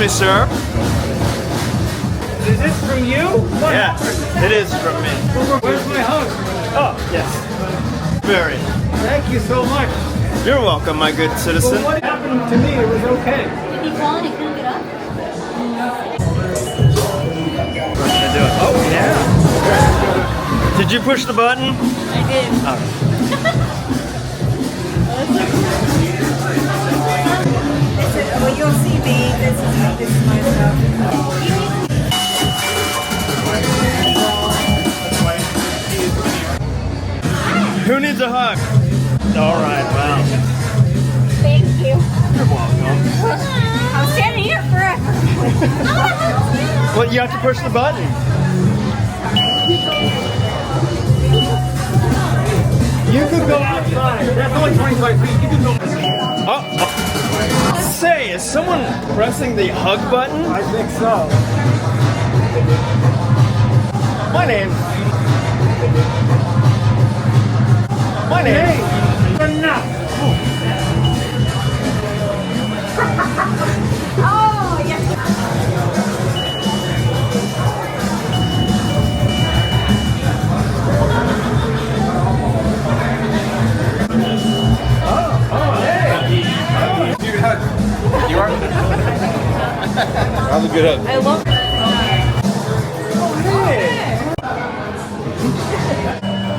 sir. Is this from you? What Yes, happened? it is from me. Where's my hug? Oh, yes. Very. Thank you so much. You're welcome, my good citizen. Well, what happened to me? It was okay. Did he fall and he couldn't get up? What should I do? Oh, yeah. Did you push the button? I did. Well, you'll see me. This is my stuff. Who needs a hug? All right, wow. Thank you. You're welcome. I'm standing here forever. Well, you have to push the button. You could go outside. That's only 25 feet. You can go. Oh. Say, is someone pressing the hug button? I think so. My name. My name. Hey, enough. Oh, yes. You are? Have a good hug. I love it.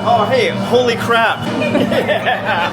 Oh, hey, holy crap. Yeah.